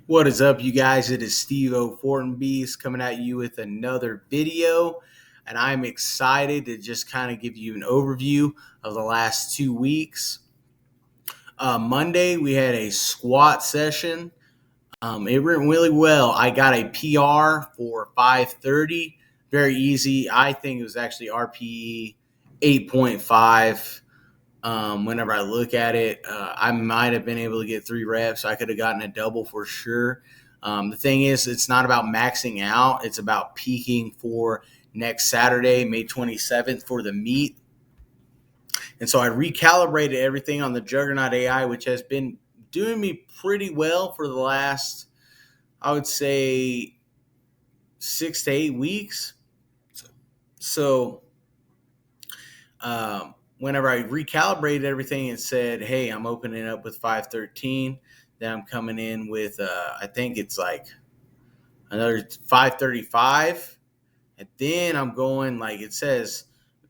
What is up, you guys? It is Steve O. Fortin Beast coming at you with another video. And I'm excited to just kind of give you an overview of the last 2 weeks. Monday, we had a squat session. It went really well. I got a PR for 530. Very easy. I think it was actually RPE 8.5. Whenever I look at it, I might have been able to get 3 reps. I could have gotten a double for sure. The thing is, it's not about maxing out. It's about peaking for next Saturday, May 27th, for the meet. And so I recalibrated everything on the Juggernaut AI, which has been doing me pretty well for the last, I would say, 6 to 8 weeks. So whenever I recalibrated everything and said, hey, I'm opening up with 513, then I'm coming in with, I think it's like another 535. And then I'm going, like it says,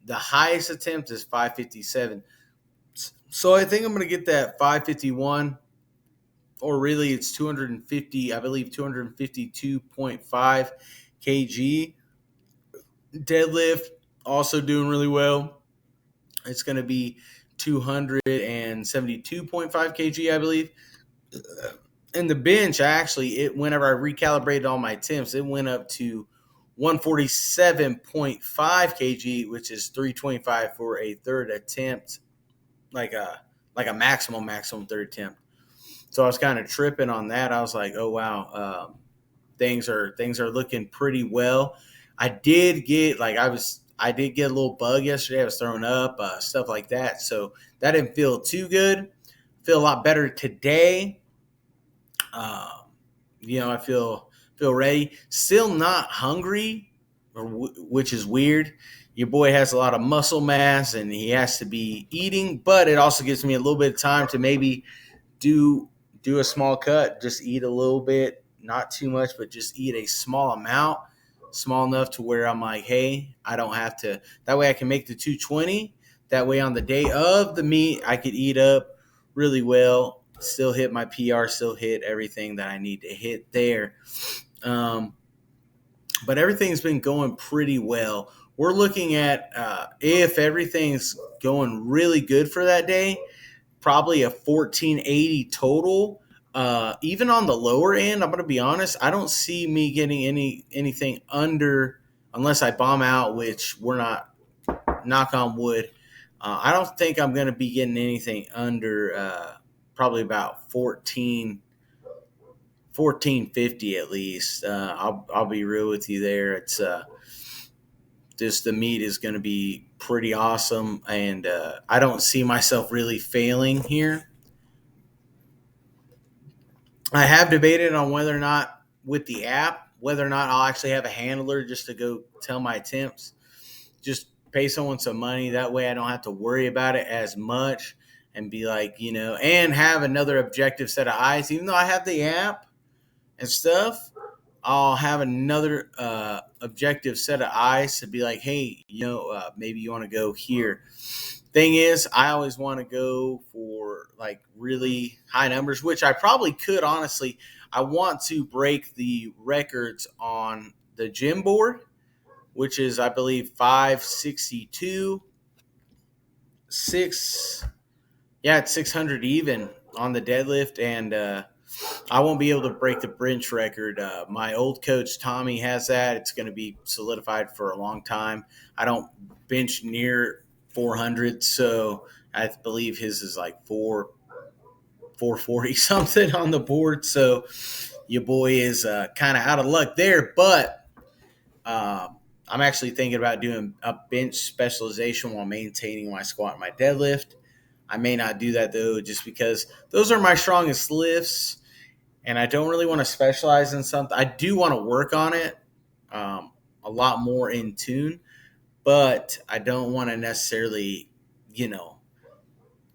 the highest attempt is 557. So I think I'm going to get that 551, or really it's 250, I believe 252.5 kg. Deadlift, also doing really well. It's going to be 272.5 kg, I believe. And the bench, actually, whenever I recalibrated all my attempts, it went up to 147.5 kg, which is 325 for a third attempt, like a maximum third attempt. So I was kind of tripping on that. I was like, oh wow, things are looking pretty well. I did get a little bug yesterday. I was throwing up, stuff like that. So that didn't feel too good. Feel a lot better today. Um, I feel ready. Still not hungry, which is weird. Your boy has a lot of muscle mass and he has to be eating, but it also gives me a little bit of time to maybe do do a small cut, just eat a little bit, not too much, but just eat a small amount, small enough to where I'm like, hey, I don't have to. That way, I can make the 220. That way, on the day of the meet, I could eat up really well, still hit my PR, still hit everything that I need to hit there. Um, but everything's been going pretty well. We're looking at if everything's going really good for that day, probably a 1480 total. Even on the lower end, I'm going to be honest, I don't see me getting anything under, unless I bomb out, which we're not. Knock on wood. I don't think I'm going to be getting anything under probably about 1450 at least. I'll be real with you there. It's just the meet is going to be pretty awesome, and I don't see myself really failing here. I have debated on whether or not with the app, whether or not I'll actually have a handler just to go tell my attempts. Just pay someone some money. That way I don't have to worry about it as much and be like, and have another objective set of eyes. Even though I have the app and stuff, I'll have another objective set of eyes to be like, hey, maybe you want to go here. Thing is, I always want to go for like really high numbers, which I probably could, honestly. I want to break the records on the gym board, which is, I believe, 562, it's 600 even on the deadlift. And I won't be able to break the bench record. My old coach, Tommy, has that. It's going to be solidified for a long time. I don't bench near 400, so I believe his is like 440 something on the board. So your boy is kind of out of luck there, but I'm actually thinking about doing a bench specialization while maintaining my squat and my deadlift. I may not do that though, just because those are my strongest lifts, and I don't really want to specialize in something. I do want to work on it a lot more in tune, but I don't want to necessarily, you know,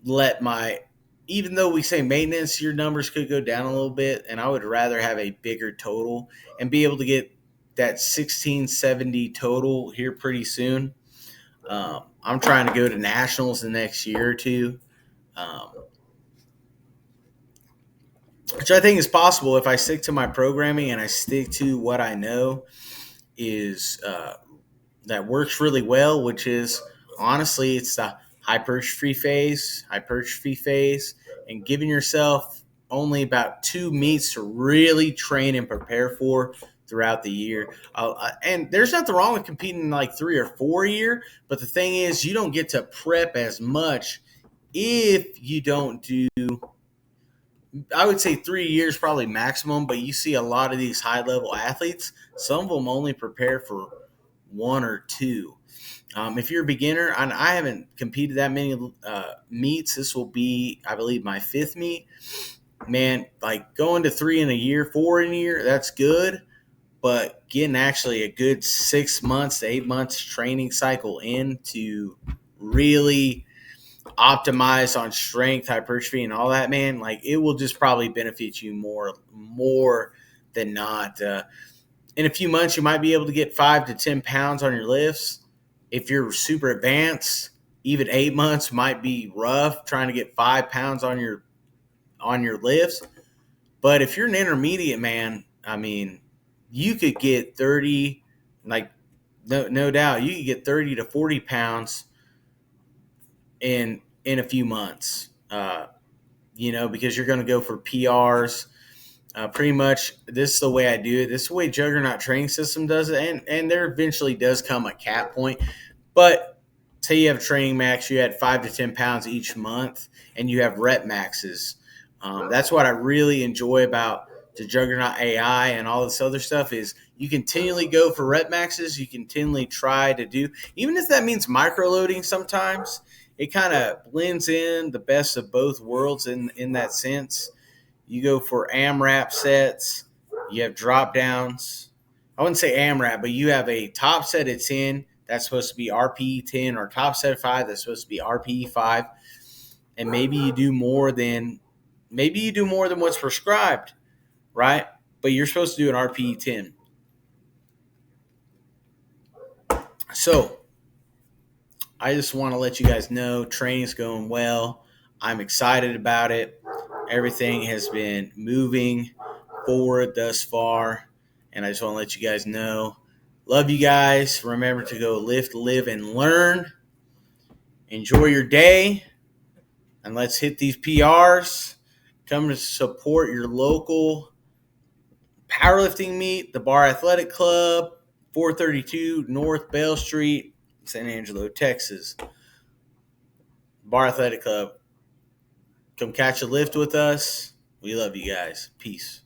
let my even though we say maintenance, your numbers could go down a little bit, and I would rather have a bigger total and be able to get that 1670 total here pretty soon. I'm trying to go to nationals the next year or two. Um, which I think is possible if I stick to my programming and I stick to what I know is that works really well, which is honestly it's the hypertrophy phase, and giving yourself only about 2 meets to really train and prepare for throughout the year. And there's nothing wrong with competing like 3 or 4 a year, but the thing is, you don't get to prep as much if you don't do. I would say 3 years probably maximum, but you see a lot of these high level athletes. Some of them only prepare for 1 or 2. If you're a beginner, and I haven't competed that many meets, this will be, I believe, my 5th meet. Man, like going to 3 in a year, 4 in a year, that's good. But getting actually a good 6 months to 8 months training cycle in to really optimize on strength, hypertrophy, and all that, man, like it will just probably benefit you more than not. In a few months, you might be able to get 5 to 10 pounds on your lifts. If you're super advanced, even 8 months might be rough trying to get 5 pounds on your lifts. But if you're an intermediate man, I mean, you could get 30, like no doubt, you could get 30 to 40 pounds in a few months. Because you're going to go for PRs. Pretty much, this is the way I do it. This is the way Juggernaut Training System does it, and there eventually does come a cap point. But say you have a training max, you had 5 to 10 pounds each month, and you have rep maxes. That's what I really enjoy about the Juggernaut AI and all this other stuff is you continually go for rep maxes. You continually try to do, even if that means microloading sometimes, it kind of blends in the best of both worlds in that sense. You go for AMRAP sets, you have drop downs. I wouldn't say AMRAP, but you have a top set of 10 that's supposed to be RPE 10, or top set of 5 that's supposed to be RPE 5. And maybe you do more than what's prescribed, right? But you're supposed to do an RPE 10. So I just want to let you guys know training's going well. I'm excited about it. Everything has been moving forward thus far, and I just want to let you guys know. Love you guys. Remember to go lift, live, and learn. Enjoy your day, and let's hit these PRs. Come to support your local powerlifting meet, the Bar Athletic Club, 432 North Bell Street, San Angelo, Texas. Bar Athletic Club. Come catch a lift with us. We love you guys. Peace.